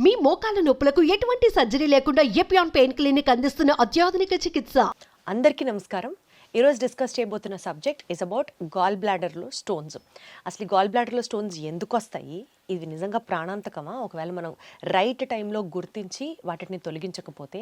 మీ మోకాల నొప్పులకు ఎటువంటి సర్జరీ లేకుండా ఎపియాన్ పెయిన్ క్లినిక్ అందిస్తున్న అత్యాధునిక చికిత్స. అందరికీ నమస్కారం. ఈరోజు డిస్కస్ చేయబోతున్న సబ్జెక్ట్ ఈజ్ అబౌట్ గాల్ బ్లాడర్లో స్టోన్స్. అసలు ఈ గాల్ బ్లాడర్లో స్టోన్స్ ఎందుకు వస్తాయి, ఇవి నిజంగా ప్రాణాంతకమా, ఒకవేళ మనం రైట్ టైంలో గుర్తించి వాటిని తొలగించకపోతే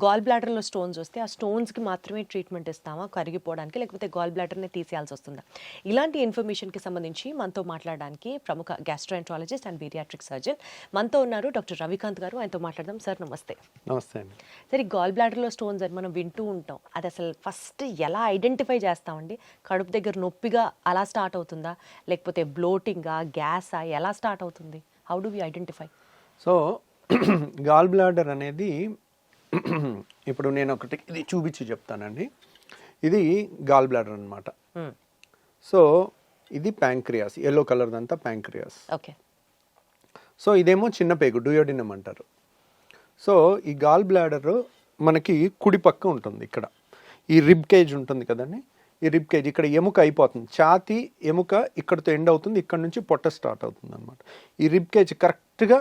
గాల్ బ్లాడర్లో స్టోన్స్ వస్తే ఆ స్టోన్స్కి మాత్రమే ట్రీట్మెంట్ ఇస్తామా కరిగిపోవడానికి, లేకపోతే గాల్ బ్లాడర్ని తీసేయాల్సి వస్తుందా? ఇలాంటి ఇన్ఫర్మేషన్కి సంబంధించి మనతో మాట్లాడడానికి ప్రముఖ గ్యాస్ట్రోఎంట్రాలజిస్ట్ అండ్ పీడియాట్రిక్ సర్జన్ మనతో ఉన్నారు డాక్టర్ రవికాంత్ గారు. ఆయనతో మాట్లాడదాం. సార్ నమస్తే. నమస్తే అండి. సరే, గాల్ బ్లాడర్లో స్టోన్స్ అని మనం వింటూ ఉంటాం. అది అసలు ఫస్ట్ ఎలా ఐడెంటిఫై చేస్తామండి? కడుపు దగ్గర నొప్పిగా అలా స్టార్ట్ అవుతుందా, లేకపోతే బ్లోటింగా, గ్యాసా, ఎలా స్టార్ట్ అవుతుంది? How do we identify? So gall bladder అనేది ఇప్పుడు నేను ఒకటి ఇది చూపించి చెప్తానండి. ఇది గాల్ బ్లాడర్ అనమాట. సో ఇది ప్యాంక్రియాస్, ఎల్లో కలర్ దంతా ప్యాంక్రియాస్. ఓకే. సో ఇదేమో చిన్న పేగు, డూయోడినం అంటారు. సో ఈ గాల్ బ్లాడర్ మనకి కుడి పక్క ఉంటుంది. ఇక్కడ ఈ రిబ్ కేజ్ ఉంటుంది కదండి, ఈ రిబ్ కేజ్ ఇక్కడ ఎముక అయిపోతుంది. ఛాతీ ఎముక ఇక్కడతో ఎండ్ అవుతుంది, ఇక్కడ నుంచి పొట్ట స్టార్ట్ అవుతుంది అనమాట. ఈ రిబ్ కేజ్ కరెక్ట్గా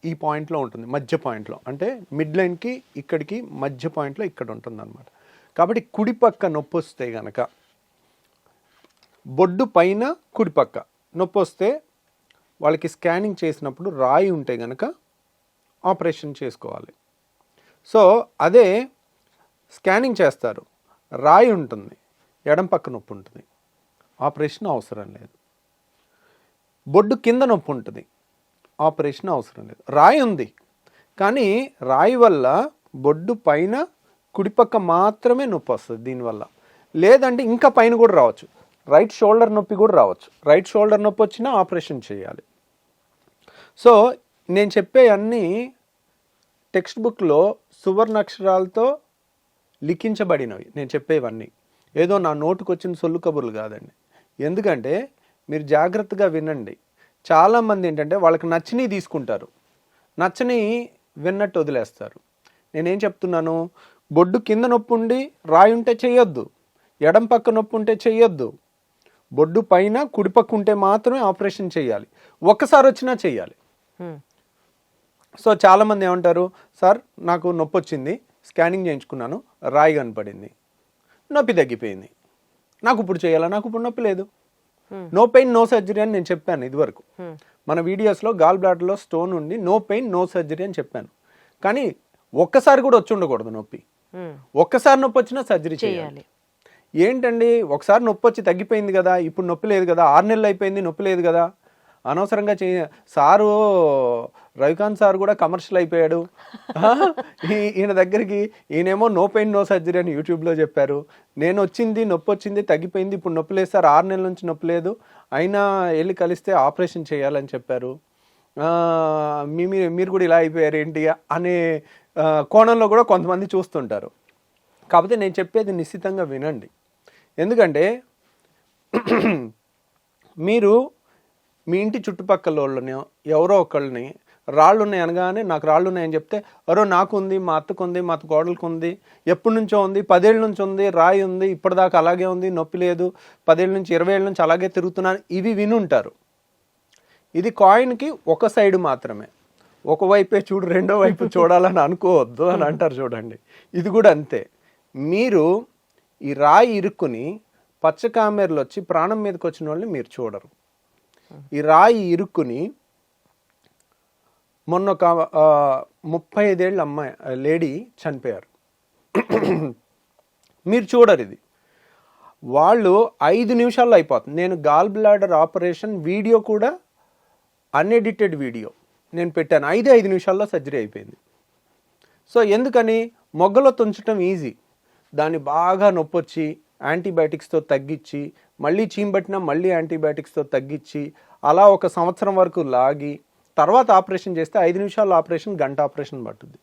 ఈ పాయింట్లో ఉంటుంది, మధ్య పాయింట్లో, అంటే మిడ్ లైన్కి ఇక్కడికి మధ్య పాయింట్లో ఇక్కడ ఉంటుంది అనమాట. కాబట్టి కుడి పక్క నొప్పి వస్తే కనుక, బొడ్డు పైన కుడి పక్క నొప్పి వస్తే వాళ్ళకి స్కానింగ్ చేసినప్పుడు రాయి ఉంటే కనుక ఆపరేషన్ చేసుకోవాలి. సో అదే స్కానింగ్ చేస్తారు, రాయి ఉంటుంది, ఎడం పక్క నొప్పి ఉంటుంది, ఆపరేషన్ అవసరం లేదు. బొడ్డు కింద నొప్పి ఉంటుంది, ఆపరేషన్ అవసరం లేదు. రాయి ఉంది కానీ రాయి వల్ల బొడ్డు పైన కుడిపక్క మాత్రమే నొప్పి వస్తుంది దీనివల్ల. లేదంటే ఇంకా పైన కూడా రావచ్చు, రైట్ షోల్డర్ నొప్పి కూడా రావచ్చు. రైట్ షోల్డర్ నొప్పి వచ్చినా ఆపరేషన్ చేయాలి. సో నేను చెప్పే అన్నీ టెక్స్ట్ బుక్లో సువర్ణాక్షరాలతో లిఖించబడినవి. నేను చెప్పేవన్నీ ఏదో నా నోటుకు వచ్చిన సొల్లు కబుర్లు కాదండి. ఎందుకంటే మీరు జాగ్రత్తగా వినండి. చాలామంది ఏంటంటే వాళ్ళకి నచ్చినవి తీసుకుంటారు, నచ్చని విన్నట్టు వదిలేస్తారు. నేనేం చెప్తున్నాను, బొడ్డు కింద నొప్పి ఉండి రాయి ఉంటే చెయ్యొద్దు, ఎడం పక్క నొప్పి ఉంటే చెయ్యొద్దు, బొడ్డు పైన కుడిపక్క ఉంటే మాత్రమే ఆపరేషన్ చేయాలి. ఒక్కసారి వచ్చినా చెయ్యాలి. సో చాలామంది ఏమంటారు, సార్ నాకు నొప్పి వచ్చింది, స్కానింగ్ చేయించుకున్నాను, రాయి కనపడింది, నొప్పి తగ్గిపోయింది, నాకు ఇప్పుడు చేయాలా, నాకు ఇప్పుడు నొప్పి లేదు, నో పెయిన్ నో సర్జరీ అని నేను చెప్పాను ఇదివరకు మన వీడియోస్లో. గాల్ బ్లాడర్లో స్టోన్ ఉండి నో పెయిన్ నో సర్జరీ అని చెప్పాను. కానీ ఒక్కసారి కూడా వచ్చి ఉండకూడదు నొప్పి. ఒక్కసారి నొప్పి వచ్చినా సర్జరీ చేయాలి. ఏంటండి, ఒకసారి నొప్పి వచ్చి తగ్గిపోయింది కదా, ఇప్పుడు నొప్పి లేదు కదా, 6 నెలలు అయిపోయింది నొప్పి లేదు కదా, అనవసరంగా సారు రవికాంత్ సార్ కూడా కమర్షియల్ అయిపోయాడు. ఈయన దగ్గరికి ఈయనేమో నో పెయిన్ నో సర్జరీ అని యూట్యూబ్లో చెప్పారు. నేను వచ్చింది నొప్పి వచ్చింది తగ్గిపోయింది, ఇప్పుడు నొప్పి లేదు సార్, 6 నెలల నుంచి నొప్పి లేదు, అయినా వెళ్ళి కలిస్తే ఆపరేషన్ చేయాలని చెప్పారు, మీరు కూడా ఇలా అయిపోయారు ఏంటి అనే కోణంలో కూడా కొంతమంది చూస్తుంటారు. కాకపోతే నేను చెప్పేది నిశ్చితంగా వినండి. ఎందుకంటే మీరు మీ ఇంటి చుట్టుపక్కల వాళ్ళని ఎవరో ఒకళ్ళని రాళ్ళు ఉన్నాయి అనగానే నాకు రాళ్ళు ఉన్నాయని చెప్తే, అరో నాకు ఉంది, మా అత్తకు ఉంది, మా అత్త కోడలకు ఉంది, ఎప్పటి నుంచో ఉంది, 10 ఏళ్ళ నుంచి ఉంది, రాయి ఉంది, ఇప్పటిదాకా అలాగే ఉంది, నొప్పి లేదు, 10 ఏళ్ళ నుంచి 20 ఏళ్ళ నుంచి అలాగే తిరుగుతున్నాను, ఇవి వినుంటారు. ఇది కాయిన్కి ఒక సైడ్ మాత్రమే, ఒకవైపే చూడు రెండో వైపు చూడాలని అనుకోవద్దు అని అంటారు చూడండి. ఇది కూడా అంతే. మీరు ఈ రాయి ఇరుక్కుని పచ్చకామెర్లు వచ్చి ప్రాణం మీదకి వచ్చిన వాళ్ళని మీరు చూడరు. ఈ రాయి ఇరుక్కుని మొన్న ఒక 35 ఏళ్ళ అమ్మాయి లేడీ చనిపోయారు, మీరు చూడరు. ఇది వాళ్ళు 5 నిమిషాల్లో అయిపోతుంది. నేను గాల్ బ్లాడర్ ఆపరేషన్ వీడియో కూడా అన్ఎడిటెడ్ వీడియో నేను పెట్టాను, 5 నిమిషాల్లో సర్జరీ అయిపోయింది. సో ఎందుకని, మొగ్గలో తుంచడం ఈజీ, దాన్ని బాగా నొప్పి వచ్చి యాంటీబయాటిక్స్తో తగ్గించి, మళ్ళీ చీంబట్టినా మళ్ళీ యాంటీబయాటిక్స్తో తగ్గించి, అలా 1 సంవత్సరం వరకు లాగి తర్వాత ఆపరేషన్ చేస్తే 5 నిమిషాల ఆపరేషన్ గంట ఆపరేషన్ పట్టుద్ది.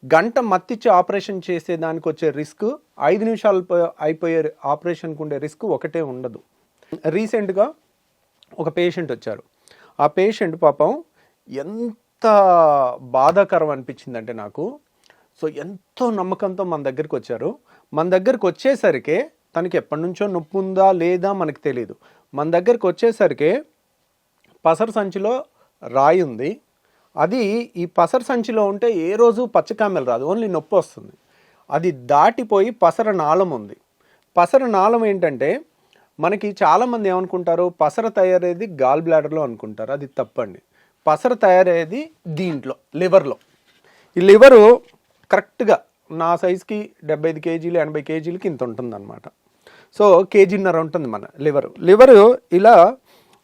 గంట మత్తిచ్చి ఆపరేషన్ చేసే దానికి వచ్చే రిస్క్ 5 నిమిషాలు అయిపోయే ఆపరేషన్కి ఉండే రిస్క్ ఒకటే ఉండదు. రీసెంట్గా ఒక పేషెంట్ వచ్చారు. ఆ పేషెంట్ పాపం ఎంత బాధాకరం అనిపించిందంటే నాకు. సో ఎంతో నమ్మకంతో మన దగ్గరికి వచ్చారు. మన దగ్గరికి వచ్చేసరికి తనకి ఎప్పటి నుంచో నొప్పి ఉందా లేదా మనకు తెలియదు. మన దగ్గరికి వచ్చేసరికి పసరు సంచిలో రాయి ఉంది, అది ఈ పసర సంచిలో ఉంటే ఏ రోజు పచ్చకామెలు రాదు, ఓన్లీ నొప్పి వస్తుంది. అది దాటిపోయి పసర నాళం ఉంది. పసర నాళం ఏంటంటే మనకి చాలామంది ఏమనుకుంటారు, పసర తయారయ్యేది గాల్ బ్లాడర్లో అనుకుంటారు. అది తప్పండి. పసర తయారయ్యేది దీంట్లో, లివర్లో. ఈ లివరు కరెక్ట్గా నా సైజుకి 75 కేజీలు 80 కేజీలకి ఇంత ఉంటుంది అనమాట. సో కేజీన్నర ఉంటుంది మన లివరు ఇలా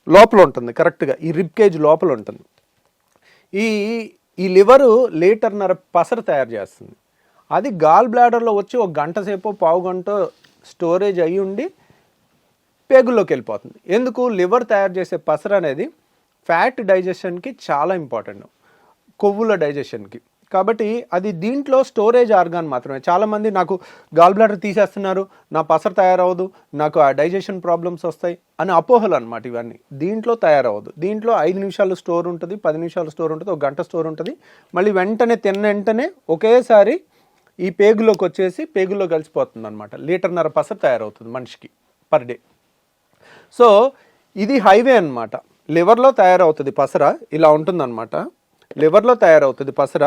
లోపల ఉంటుంది, కరెక్ట్గా ఈ రిబ్ కేజ్ లోపల ఉంటుంది. ఈ లివరు లీటర్న్నర పసర తయారు చేస్తుంది. అది గాల్ బ్లాడర్లో వచ్చి ఒక గంట సేపు పావు గంట స్టోరేజ్ అయ్యి ఉండి పేగుల్లోకి వెళ్ళిపోతుంది. ఎందుకు? లివర్ తయారు చేసే పసర అనేది ఫ్యాట్ డైజెషన్కి చాలా ఇంపార్టెంట్, కొవ్వుల డైజెషన్కి. కాబట్టి అది దీంట్లో స్టోరేజ్ ఆర్గాన్ మాత్రమే. చాలామంది నాకు గాల్ బ్లాడర్ తీసేస్తున్నారు, నా పసర తయారవదు, నాకు ఆ డైజెషన్ ప్రాబ్లమ్స్ వస్తాయి అని అపోహలు అనమాట ఇవన్నీ. దీంట్లో తయారవదు. దీంట్లో 5 నిమిషాలు స్టోర్ ఉంటుంది, 10 నిమిషాలు స్టోర్ ఉంటుంది, ఒక గంట స్టోర్ ఉంటుంది. మళ్ళీ వెంటనే తిన్న వెంటనే ఒకేసారి ఈ పేగులోకి వచ్చేసి పేగుల్లో కలిసిపోతుంది అనమాట. లీటర్న్నర పసర తయారవుతుంది మనిషికి పర్ డే. సో ఇది హైవే అనమాట. లివర్లో తయారవుతుంది పసర, ఇలా ఉంటుందన్నమాట. లివర్లో తయారవుతుంది పసర,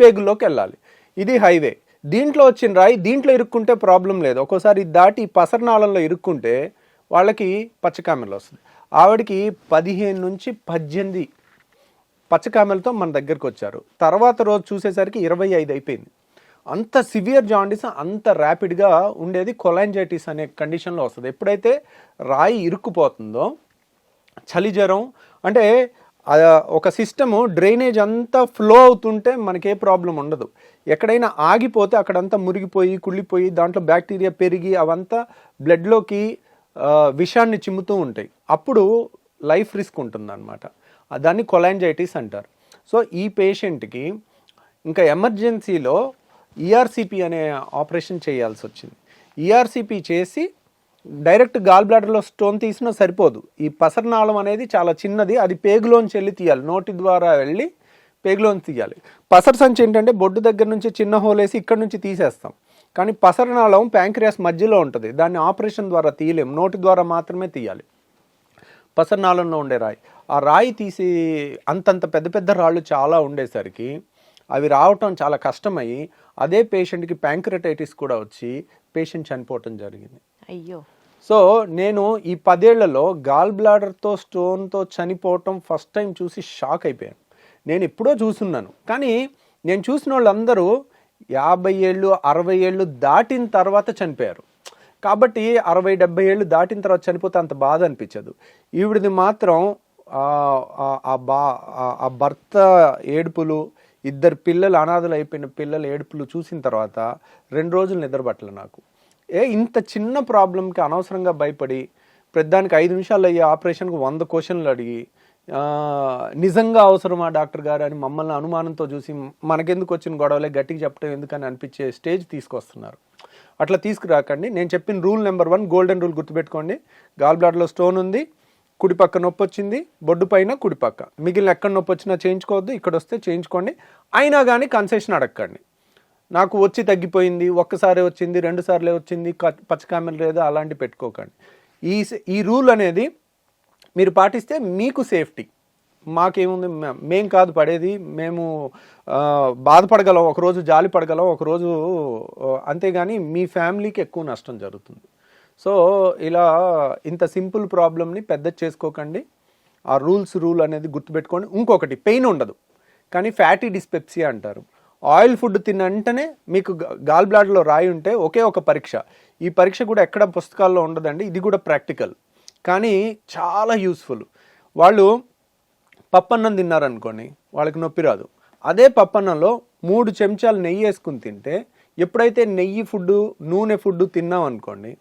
పేగుల్లోకి వెళ్ళాలి. ఇది హైవే. దీంట్లో వచ్చిన రాయి దీంట్లో ఇరుక్కుంటే ప్రాబ్లం లేదు. ఒక్కోసారి దాటి పసరనాళంలో ఇరుక్కుంటే వాళ్ళకి పచ్చకామెలు వస్తుంది. ఆవిడకి 15 నుంచి 18 పచ్చకామెలతో మన దగ్గరకు వచ్చారు. తర్వాత రోజు చూసేసరికి 25 అయిపోయింది. అంత సివియర్ జాండీస్ అంత ర్యాపిడ్గా ఉండేది కొలాంజైటిస్ అనే కండిషన్లో వస్తుంది. ఎప్పుడైతే రాయి ఇరుక్కుపోతుందో, చలి జ్వరం అంటే ఒక సిస్టము డ్రైనేజ్ అంతా ఫ్లో అవుతుంటే మనకే ప్రాబ్లం ఉండదు. ఎక్కడైనా ఆగిపోతే అక్కడంతా మురిగిపోయి కుళ్ళిపోయి దాంట్లో బ్యాక్టీరియా పెరిగి అవంతా బ్లడ్లోకి విషాన్ని చిమ్ముతూ ఉంటాయి. అప్పుడు లైఫ్ రిస్క్ ఉంటుందన్నమాట. దాన్ని కొలాంజైటిస్ అంటారు. సో ఈ పేషెంట్కి ఇంకా ఎమర్జెన్సీలో ఈఆర్సిపి అనే ఆపరేషన్ చేయాల్సి వచ్చింది. ఈఆర్సిపి చేసి డైరెక్ట్ గాల్ బ్లాడర్లో స్టోన్ తీసినా సరిపోదు. ఈ పసరనాళం అనేది చాలా చిన్నది, అది పేగులోంచి వెళ్ళి తీయాలి, నోటి ద్వారా వెళ్ళి పేగులోంచి తీయాలి. పసర సంచి ఏంటంటే బొడ్డు దగ్గర నుంచి చిన్న హోల్ వేసి ఇక్కడ నుంచి తీసేస్తాం. కానీ పసరనాళం ప్యాంక్రియాస్ మధ్యలో ఉంటుంది, దాన్ని ఆపరేషన్ ద్వారా తీయలేం, నోటి ద్వారా మాత్రమే తీయాలి. పసరనాళంలో ఉండే రాయి, ఆ రాయి తీసి అంతంత పెద్ద పెద్ద రాళ్ళు చాలా ఉండేసరికి అవి రావటం చాలా కష్టమయ్యి అదే పేషెంట్కి ప్యాంక్రటైటిస్ కూడా వచ్చి పేషెంట్ చనిపోవటం జరిగింది. అయ్యో. సో నేను ఈ 10 ఏళ్లలో గాల్ బ్లాడర్తో స్టోన్తో చనిపోవటం ఫస్ట్ టైం చూసి షాక్ అయిపోయాను. నేను ఎప్పుడో చూస్తున్నాను, కానీ నేను చూసిన వాళ్ళందరూ 50 ఏళ్ళు 60 ఏళ్ళు దాటిన తర్వాత చనిపోయారు. కాబట్టి 60-70 ఏళ్ళు దాటిన తర్వాత చనిపోతే అంత బాధ అనిపించదు. ఈవిడిది మాత్రం ఆ భర్త ఏడుపులు, 2 పిల్లలు అనాథలు అయిపోయిన పిల్లల ఏడుపులు చూసిన తర్వాత 2 రోజులు నిద్రపట్టలే నాకు. ఇంత చిన్న ప్రాబ్లంకి అనవసరంగా భయపడి పెద్దానికి 5 నిమిషాలు అయ్యే ఆపరేషన్కి 100 క్వశ్చన్లు అడిగి నిజంగా అవసరమా డాక్టర్ గారు అని మమ్మల్ని అనుమానంతో చూసి మనకెందుకు వచ్చిన గొడవలే గట్టిగా చెప్పడం ఎందుకని అనిపించే స్టేజ్ తీసుకొస్తున్నారు. అట్లా తీసుకురాకండి. నేను చెప్పిన రూల్ నెంబర్ 1 గోల్డెన్ రూల్ గుర్తుపెట్టుకోండి. గాల్ బ్లాడర్లో స్టోన్ ఉంది, కుడి పక్క నొప్పి వచ్చింది, బొడ్డు పైన కుడి పక్క, మిగిలిన ఎక్కడ నొప్పి వచ్చినా చేయించుకోవద్దు, ఇక్కడ వస్తే చేయించుకోండి. అయినా కానీ కన్సెషన్ అడగండి. నాకు వచ్చి తగ్గిపోయింది, ఒక్కసారి వచ్చింది, 2 సార్లే వచ్చింది, పచ్చకామెలు లేదు, అలాంటి పెట్టుకోకండి. ఈ రూల్ అనేది మీరు పాటిస్తే మీకు సేఫ్టీ. మాకేముంది, మేం కాదు పడేది, మేము బాధపడగలం, ఒకరోజు జాలి పడగలం, ఒకరోజు, అంతేగాని మీ ఫ్యామిలీకి ఎక్కువ నష్టం జరుగుతుంది. సో ఇలా ఇంత సింపుల్ ప్రాబ్లమ్ని పెద్ద చేసుకోకండి. ఆ రూల్ అనేది గుర్తుపెట్టుకోండి. ఇంకొకటి, పెయిన్ ఉండదు కానీ ఫ్యాటీ డిస్పెప్సియా అంటారు. ఆయిల్ ఫుడ్ తిన్న వెంటనే మీకు గాల్ బ్లాడర్లో రాయి ఉంటే ఒకే ఒక పరీక్ష, ఈ పరీక్ష కూడా ఎక్కడ పుస్తకాల్లో ఉండదండి, ఇది కూడా ప్రాక్టికల్ కానీ చాలా యూస్ఫుల్. వాళ్ళు పప్పన్నం తిన్నారనుకోండి, వాళ్ళకి నొప్పి రాదు. అదే పప్పన్నంలో 3 చెంచాలు నెయ్యి వేసుకుని తింటే, ఎప్పుడైతే నెయ్యి ఫుడ్ నూనె ఫుడ్ తిన్నాం అనుకోండి,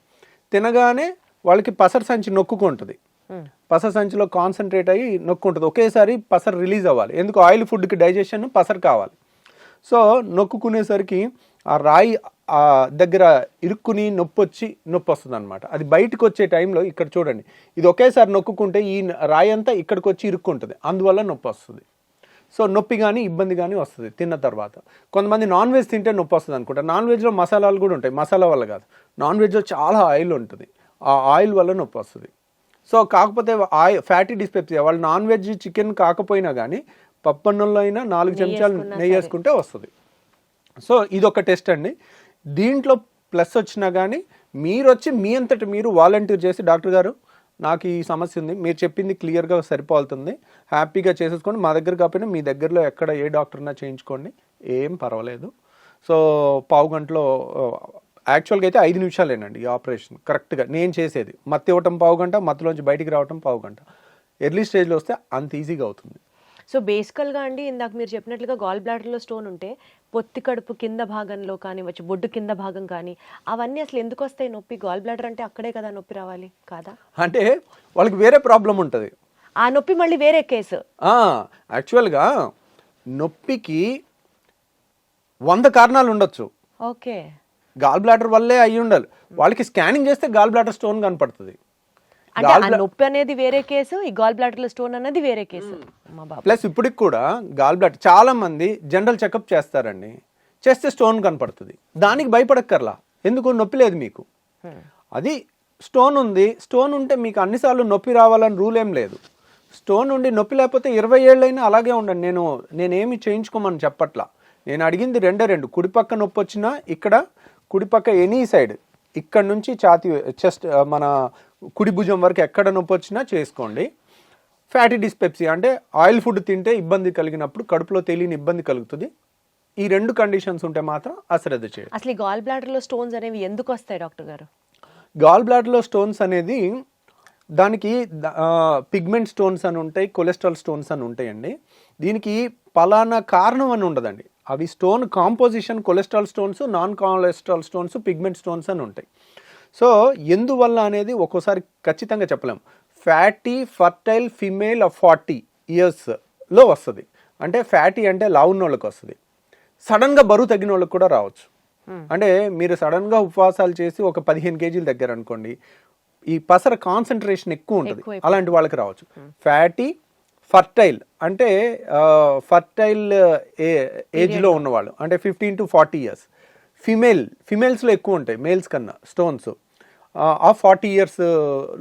తినగానే వాళ్ళకి పసర సంచి నొక్కుంటుంది, పసర సంచిలో కాన్సన్ట్రేట్ అయ్యి నొక్కుంటుంది, ఒకేసారి పసర రిలీజ్ అవ్వాలి. ఎందుకు? ఆయిల్ ఫుడ్కి డైజెషన్ పసర కావాలి. సో నొక్కునేసరికి ఆ రాయి దగ్గర ఇరుక్కుని నొప్పి వస్తుంది అనమాట. అది బయటకు వచ్చే టైంలో ఇక్కడ చూడండి, ఇది ఒకేసారి నొక్కుంటే ఈ రాయి అంతా ఇక్కడికి వచ్చి ఇరుక్కుంటుంది, అందువల్ల నొప్పి వస్తుంది. సో నొప్పి కానీ ఇబ్బంది కానీ వస్తుంది తిన్న తర్వాత. కొంతమంది నాన్ వెజ్ తింటే నొప్పి వస్తుంది అనుకుంటారు. నాన్ వెజ్లో మసాలాలు కూడా ఉంటాయి, మసాలా వల్ల కాదు, నాన్ వెజ్లో చాలా ఆయిల్ ఉంటుంది, ఆ ఆయిల్ వల్ల నొప్పి వస్తుంది. సో కాకపోతే ఫ్యాటీ డిస్పెప్సియా వాళ్ళు నాన్ వెజ్ చికెన్ కాకపోయినా కానీ పప్పన్నంలో అయినా 4 చెంచాలు నెయ్యి వేసుకుంటే వస్తుంది. సో ఇదొక టెస్ట్ అండి. దీంట్లో ప్లస్ వచ్చినా కానీ మీరు వచ్చి మీ అంతటి మీరు వాలంటీర్ చేసి డాక్టర్ గారు నాకు ఈ సమస్య ఉంది, మీరు చెప్పింది క్లియర్గా సరిపోతుంది, హ్యాపీగా చేసేసుకోండి, మా దగ్గర కాకపోయినా మీ దగ్గరలో ఎక్కడ ఏ డాక్టర్నా చేయించుకోండి, ఏం పర్వాలేదు. సో పావు గంటలో యాక్చువల్గా అయితే 5 నిమిషాలేనండి ఈ ఆపరేషన్ కరెక్ట్గా నేను చేసేది. మత్తు ఇవ్వటం పావు గంట, మత్తులోంచి బయటికి రావటం పావు గంట. ఎర్లీ స్టేజ్లో వస్తే అంత ఈజీగా అవుతుంది. సో బేసికల్గా అండి ఇందాక మీరు చెప్పినట్లుగా గాల్ బ్లాడర్లో స్టోన్ ఉంటే పొత్తి కడుపు కింద భాగంలో కానివచ్చు, బొడ్డు కింద భాగం కానీ అవన్నీ అసలు ఎందుకు వస్తాయి నొప్పి? గాల్ బ్లాడర్ అంటే అక్కడే కదా నొప్పి రావాలి కాదా? అంటే వాళ్ళకి వేరే ప్రాబ్లం ఉంటుంది. ఆ నొప్పి మళ్ళీ వేరే కేసు. యాక్చువల్గా నొప్పికి 100 కారణాలు ఉండొచ్చు. ఓకే, గాల్ బ్లాడర్ వల్లే అయ్యి ఉండాలి. వాళ్ళకి స్కానింగ్ చేస్తే గాల్ బ్లాడర్ స్టోన్ కనపడుతుంది. అంటే ఆ నొప్పి అనేది వేరే కేసు, ఈ గాల్ బ్లాడర్లో స్టోన్ అనేది వేరే కేసు. ప్లస్ ఇప్పటికి కూడా గాల్ బ్లాడర్ చాలా మంది జనరల్ చెకప్ చేస్తారండి, చేస్తే స్టోన్ కనపడుతుంది. దానికి భయపడక్కర్లా, ఎందుకు నొప్పి లేదు మీకు. అది స్టోన్ ఉంది, స్టోన్ ఉంటే మీకు అన్నిసార్లు నొప్పి రావాలని రూల్ ఏం లేదు. స్టోన్ ఉండి నొప్పి లేకపోతే 20 ఏళ్ళైనా అలాగే ఉండండి. నేనేమి చేయించుకోమని చెప్పట్లా. నేను అడిగింది రెండు కుడిపక్క నొప్పి వచ్చినా ఇక్కడ కుడిపక్క ఎనీ సైడ్ ఇక్కడ నుంచి ఛాతీ చెస్ట్ మన కుడి భుజం వరకు ఎక్కడ నొప్పి వచ్చినా చేసుకోండి. ఫ్యాటీ డిస్పెప్సియా అంటే ఆయిల్ ఫుడ్ తింటే ఇబ్బంది కలిగినప్పుడు కడుపులో తెలియని ఇబ్బంది కలుగుతుంది. ఈ 2 కండిషన్స్ ఉంటే మాత్రం అశ్రద్ధ చేయాలి. అసలు ఈ గాల్ బ్లాడర్లో స్టోన్స్ అనేవి ఎందుకు వస్తాయి డాక్టర్ గారు? గాల్ బ్లాడర్లో స్టోన్స్ అనేది దానికి పిగ్మెంట్ స్టోన్స్ అని ఉంటాయి, కొలెస్ట్రాల్ స్టోన్స్ అని ఉంటాయండి. దీనికి పలానా కారణం అని ఉండదండి. అవి stone composition cholesterol stones, non cholesterol stones, pigment stones అని ఉంటాయి. సో ఎందువల్ల అనేది ఒక్కోసారి ఖచ్చితంగా చెప్పలేము. ఫ్యాటీ ఫర్టైల్ ఫిమేల్ ఆఫ్ 40 ఇయర్స్లో వస్తుంది. అంటే ఫ్యాటీ అంటే లావున్న వాళ్ళకి వస్తుంది. సడన్గా బరువు తగ్గిన వాళ్ళకి కూడా రావచ్చు. అంటే మీరు సడన్గా ఉపవాసాలు చేసి ఒక 15 కేజీలు దగ్గర అనుకోండి, ఈ పసర కాన్సన్ట్రేషన్ ఎక్కువ ఉంటుంది, అలాంటి వాళ్ళకి రావచ్చు. ఫ్యాటీ ఫర్టైల్ అంటే ఫర్టైల్ ఏజ్లో ఉన్నవాళ్ళు, అంటే 15 to 40 ఇయర్స్. ఫిమేల్స్లో ఎక్కువ ఉంటాయి మేల్స్ కన్నా స్టోన్స్. ఆ 40 ఇయర్స్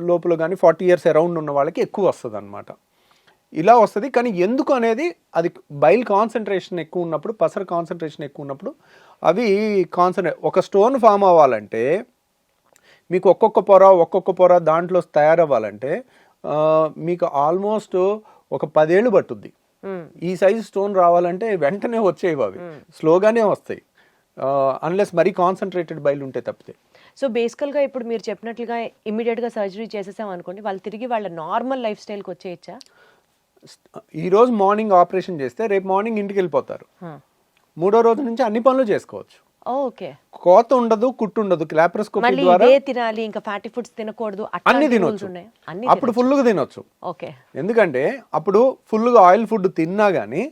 లోపల కానీ 40 ఇయర్స్ అరౌండ్ ఉన్న వాళ్ళకి ఎక్కువ వస్తుంది అనమాట. ఇలా వస్తుంది. కానీ ఎందుకు అనేది అది బైల్ కాన్సన్ట్రేషన్ ఎక్కువ ఉన్నప్పుడు, పసర కాన్సన్ట్రేషన్ ఎక్కువ ఉన్నప్పుడు అవి ఒక స్టోన్ ఫామ్ అవ్వాలంటే మీకు ఒక్కొక్క పొర దాంట్లో తయారవ్వాలంటే మీకు ఆల్మోస్ట్ ఒక 10 ఏళ్ళు పట్టుద్ది. ఈ సైజు స్టోన్ రావాలంటే వెంటనే వచ్చేవి, అవి స్లోగానే వస్తాయి అన్లెస్ మరీ కాన్సన్ట్రేటెడ్ బైల్ ఉంటే తప్పితే. సో బేసికల్గా ఇప్పుడు మీరు చెప్పినట్లుగా ఇమ్మీడియట్గా సర్జరీ చేసేసాం అనుకోండి, వాళ్ళు తిరిగి వాళ్ళ నార్మల్ లైఫ్ స్టైల్కి వచ్చేయచ్చా? ఈరోజు మార్నింగ్ ఆపరేషన్ చేస్తే రేపు మార్నింగ్ ఇంటికి వెళ్ళిపోతారు. 3వ రోజు నుంచి అన్ని పనులు చేసుకోవచ్చు. ఓకే, కోత ఉండదు, కుట్టు ఉండదు. లాప్రోస్కోపీ ద్వారా తినాలి, ఇంకా ఫ్యాటీ ఫుడ్స్ తినకూడదు, అన్ని తినొచ్చు. అప్పుడు ఫుల్గా తినొచ్చు. ఓకే, ఎందుకంటే అప్పుడు ఫుల్గా ఆయిల్ ఫుడ్ తిన్నా కానీ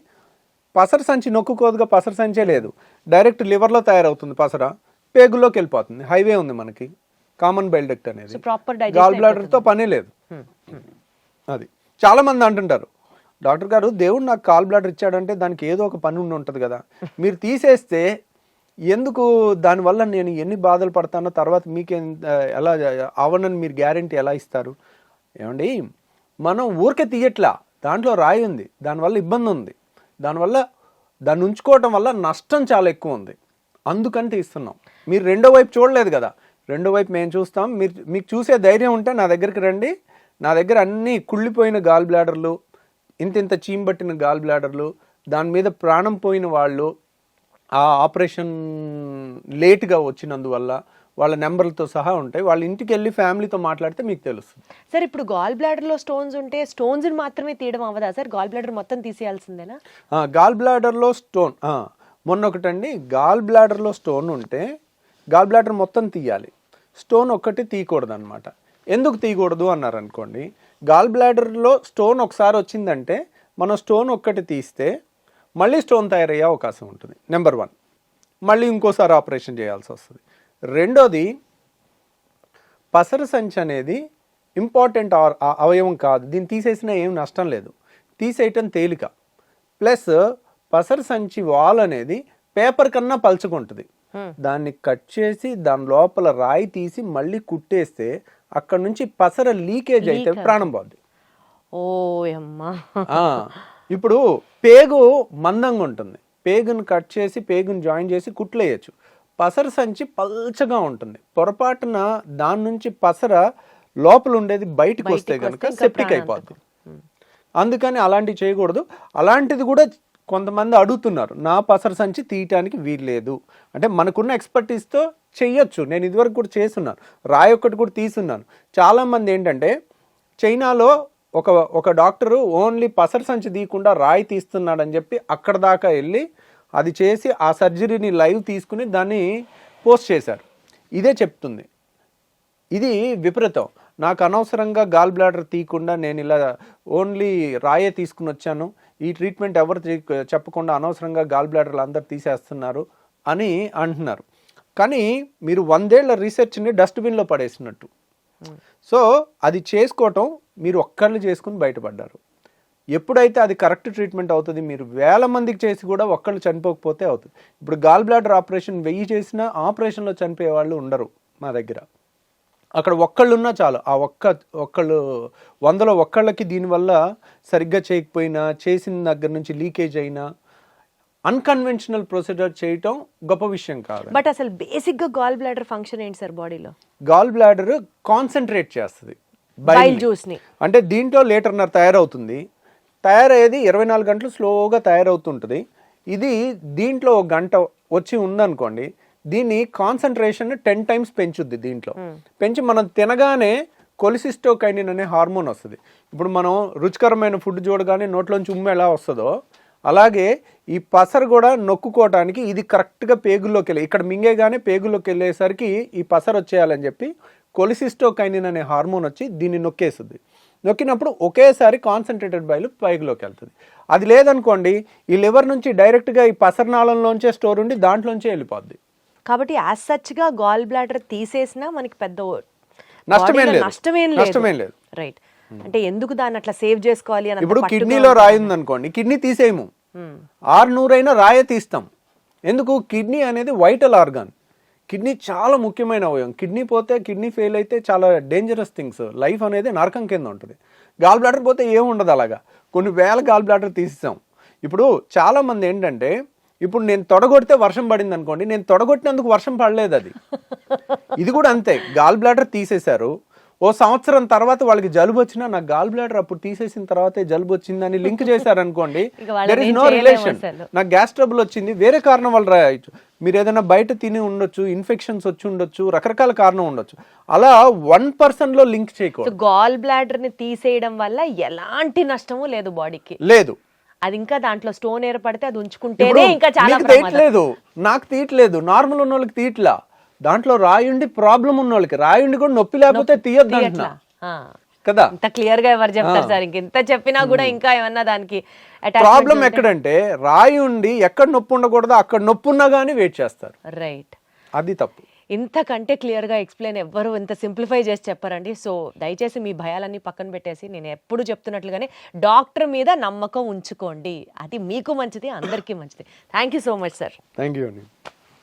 పసర సంచి నొక్కుకోదుగా, పసర సంచే లేదు, డైరెక్ట్ లివర్లో తయారవుతుంది పసర, పేగుల్లోకి వెళ్ళిపోతుంది. హైవే ఉంది మనకి, కామన్ బైల్ డక్ట్ అనేది. గాల్ బ్లాడర్తో పనే లేదు. అది చాలా మంది అంటుంటారు, డాక్టర్ గారు దేవుడు నాకు గాల్ బ్లాడర్ ఇచ్చాడంటే దానికి ఏదో ఒక పని ఉండి ఉంటుంది కదా, మీరు తీసేస్తే ఎందుకు దానివల్ల నేను ఎన్ని బాధలు పడతానో తర్వాత మీకు ఎలా అవనని మీరు గ్యారెంటీ ఎలా ఇస్తారు? ఏమండి, మనం ఊరికే తీయట్లా, దాంట్లో రాయి ఉంది, దానివల్ల ఇబ్బంది ఉంది, దాన్ని ఉంచుకోవటం వల్ల నష్టం చాలా ఎక్కువ ఉంది, అందుకని తీస్తున్నాం. మీరు రెండో వైపు చూడలేదు కదా, రెండో వైపు మేము చూస్తాం. మీకు చూసే ధైర్యం ఉంటే నా దగ్గరికి రండి. నా దగ్గర అన్ని కుళ్ళిపోయిన గాల్ బ్లాడర్లు, ఇంత చీంబట్టిన గాల్ బ్లాడర్లు, దాని మీద ప్రాణం పోయిన వాళ్ళు, ఆ ఆపరేషన్ లేట్గా వచ్చినందువల్ల వాళ్ళ నెంబర్లతో సహా ఉంటాయి. వాళ్ళ ఇంటికి వెళ్ళి ఫ్యామిలీతో మాట్లాడితే మీకు తెలుస్తుంది. సార్ ఇప్పుడు గాల్ బ్లాడర్లో స్టోన్స్ ఉంటే స్టోన్స్ మాత్రమే తీయడం అవ్వదా సార్? గాల్ బ్లాడర్ మొత్తం తీసేయాల్సిందేనా? గాల్ బ్లాడర్లో స్టోన్ మొన్న ఒకటండి, గాల్ బ్లాడర్లో స్టోన్ ఉంటే గాల్ బ్లాడర్ మొత్తం తీయాలి, స్టోన్ ఒక్కటి తీయకూడదు అనమాట. ఎందుకు తీయకూడదు అన్నారు అనుకోండి, గాల్ బ్లాడర్లో స్టోన్ ఒకసారి వచ్చిందంటే మనం స్టోన్ ఒక్కటి తీస్తే మళ్ళీ స్టోన్ తయారయ్యే అవకాశం ఉంటుంది. నెంబర్ 1, మళ్ళీ ఇంకోసారి ఆపరేషన్ చేయాల్సి వస్తుంది. రెండోది, పసర సంచి అనేది ఇంపార్టెంట్ అవయవం కాదు, దీన్ని తీసేసినా ఏం నష్టం లేదు, తీసేయటం తేలిక. ప్లస్ పసర సంచి వాల్ అనేది పేపర్ కన్నా పలుచుకుంటుంది. దాన్ని కట్ చేసి దాని లోపల రాయి తీసి మళ్ళీ కుట్టేస్తే అక్కడ నుంచి పసర లీకేజ్ అయితే ప్రాణం పోద్ది. ఓ అమ్మా. ఆ, ఇప్పుడు పేగు మందంగా ఉంటుంది, పేగును కట్ చేసి పేగును జాయిన్ చేసి కుట్లు వేయచ్చు. పసర సంచి పల్చగా ఉంటుంది, పొరపాటున దాని నుంచి పసర లోపల ఉండేది బయటకు వస్తే కనుక సెప్టిక్ అయిపోద్ది. అందుకని అలాంటివి చేయకూడదు. అలాంటిది కూడా కొంతమంది అడుగుతున్నారు, నా పసర సంచి తీయటానికి వీల్లేదు అంటే మనకున్న ఎక్స్పర్టీస్తో చెయ్యొచ్చు. నేను ఇదివరకు కూడా చేస్తున్నాను, రాయి ఒక్కటి కూడా తీసున్నాను. చాలామంది ఏంటంటే చైనాలో ఒక డాక్టరు ఓన్లీ పసర సంచి తీయకుండా రాయి తీస్తున్నాడని చెప్పి అక్కడ దాకా వెళ్ళి అది చేసి ఆ సర్జరీని లైవ్ తీసుకుని దాన్ని పోస్ట్ చేశారు. ఇదే చెప్తుంది, ఇది విపరీతం. నాకు అనవసరంగా గాల్ బ్లాడర్ తీయకుండా నేను ఇలా ఓన్లీ రాయే తీసుకుని వచ్చాను, ఈ ట్రీట్మెంట్ ఎవరు చెప్పకుండా అనవసరంగా గాల్ బ్లాడర్లు అందరు తీసేస్తున్నారు అని అంటున్నారు. కానీ మీరు 100 ఏళ్ల రీసెర్చ్ని డస్ట్బిన్లో పడేసినట్టు. సో అది చేసుకోవటం మీరు ఒక్కళ్ళు చేసుకుని బయటపడ్డారు. ఎప్పుడైతే అది కరెక్ట్ ట్రీట్మెంట్ అవుతుంది, మీరు 1000 మందికి చేసి కూడా ఒక్కళ్ళు చనిపోకపోతే అవుతుంది. ఇప్పుడు గాల్ బ్లాడర్ ఆపరేషన్ 1000 చేసినా ఆపరేషన్లో చనిపోయే వాళ్ళు ఉండరు మా దగ్గర. అక్కడ ఒక్కళ్ళు ఉన్నా చాలు, ఆ ఒక్కళ్ళు 100లో ఒక్కళ్ళకి దీనివల్ల సరిగ్గా చేయకపోయినా, చేసిన దగ్గర నుంచి లీకేజ్ అయినా అన్కన్వెన్షనల్ ప్రొసీజర్ చేయటం గొప్ప విషయం కాదు. బట్ అసలు బేసిక్గా గాల్ బ్లాడర్ ఫంక్షన్ ఏంటి సార్ బాడీలో? గాల్ బ్లాడర్ కాన్సన్ట్రేట్ చేస్తుంది బైల్ జ్యూస్ని. అంటే దీంట్లో 1.5 లీటర్ తయారవుతుంది, తయారయ్యేది 24 గంటలు స్లోగా తయారవుతుంటుంది. ఇది దీంట్లో 1 గంట వచ్చి ఉందనుకోండి, దీన్ని కాన్సన్ట్రేషన్ 10 టైమ్స్ పెంచుద్ది. దీంట్లో పెంచి మనం తినగానే కొలిసిస్టోకైనిన్ అనే హార్మోన్ వస్తుంది. ఇప్పుడు మనం రుచికరమైన ఫుడ్ చూడగానే నోట్లోంచి ఉమ్మ ఎలా వస్తుందో అలాగే ఈ పసరు కూడా నొక్కుకోవటానికి ఇది కరెక్ట్గా పేగుల్లోకి వెళ్ళి ఇక్కడ మింగేగానే పేగుల్లోకి వెళ్ళేసరికి ఈ పసరు వచ్చేయాలని చెప్పి కొలిసిస్టోకైనిన్ అనే హార్మోన్ వచ్చి దీన్ని నొక్కేస్తుంది. నొక్కినప్పుడు ఒకేసారి కాన్సన్ట్రేటెడ్ బైలు పైగులోకి వెళ్తుంది. అది లేదనుకోండి, ఈ లివర్ నుంచి డైరెక్ట్గా ఈ పసరనాళంలోంచే స్టోర్ ఉండి దాంట్లోంచే వెళ్ళిపోద్ది. కాబట్టి యాజ్ సచ్గా గాల్ బ్లాడర్ తీసేసినా మనకి పెద్ద నష్టమేం లేదు. రైట్. అంటే ఎందుకు దాన్ని అట్లా సేవ్ చేసుకోవాలి అని? ఇప్పుడు కిడ్నీలో రాయి ఉందనుకోండి, కిడ్నీ తీసేయము, 600 అయినా రాయే తీస్తాం. ఎందుకు? కిడ్నీ అనేది వైటల్ ఆర్గాన్, కిడ్నీ చాలా ముఖ్యమైన అవయవం. కిడ్నీ పోతే, కిడ్నీ ఫెయిల్ అయితే చాలా డేంజరస్ థింగ్స్, లైఫ్ అనేది నరకం కింద ఉంటుంది. గాల్ బ్లాడర్ పోతే ఏముండదు. అలాగా కొన్ని వేల గాల్ బ్లాడర్ తీసేసాం. ఇప్పుడు చాలామంది ఏంటంటే, ఇప్పుడు నేను తొడగొడితే వర్షం పడింది అనుకోండి, నేను తొడగొట్టినందుకు వర్షం పడలేదు. అది ఇది కూడా అంతే. గాల్ బ్లాడర్ తీసేశారు, ఓ సంవత్సరం తర్వాత వాళ్ళకి జలుబు వచ్చినా నాకు గాల్ బ్లాడర్ అప్పుడు తీసేసిన తర్వాతే జలుబు వచ్చిందని లింక్ చేశారనుకోండి, దెర్ ఇస్ నో రిలేషన్. నాకు గ్యాస్ ట్రబుల్ వచ్చింది, వేరే కారణం వల్ల రాయొచ్చు. మీరు ఏదైనా బయట తిని ఉండొచ్చు, ఇన్ఫెక్షన్స్ వచ్చి ఉండొచ్చు, రకరకాల కారణం ఉండొచ్చు. అలా 1% లింక్ చేయకూడదు. గాల్ బ్లాడర్ ని తీసేయడం వల్ల ఎలాంటి నష్టము లేదు బాడీకి, లేదు. అది ఇంకా దాంట్లో స్టోన్ ఏర్పడితే అది ఉంచుకుంటేనే ఇంకా చాలా తీయట్లేదు. నాకు తీయట్లేదు, నార్మల్ ఉన్న వాళ్ళకి తీయట్లా. దాంట్లో రాయుండి ప్రాబ్లం ఉన్న వాళ్ళకి, రాయుండి కూడా నొప్పి లేకపోతే తీయొద్దు అంటున్నా కదా. ఇంత క్లియర్ గా ఎవరు చెప్తారు సార్? ఇంత చెప్పినా కూడా ఇంకా ఏమన్నా దానికి ప్రాబ్లం ఎక్కడంటే, రాయుండి ఎక్కడ నొప్పి ఉండకూడదు అక్కడ నొప్పి ఉన్నా కానీ వెయిట్ చేస్తారు. రైట్, అది తప్పు. ఇంతకంటే క్లియర్గా ఎక్స్ప్లెయిన్ ఎవ్వరు ఇంత సింప్లిఫై చేసి చెప్పారండి. సో దయచేసి మీ భయాలన్నీ పక్కన పెట్టేసి నేను ఎప్పుడు చెప్తున్నట్లుగానే డాక్టర్ మీద నమ్మకం ఉంచుకోండి. అది మీకు మంచిది, అందరికీ మంచిది. Thank you so much sir. Thank you అండి.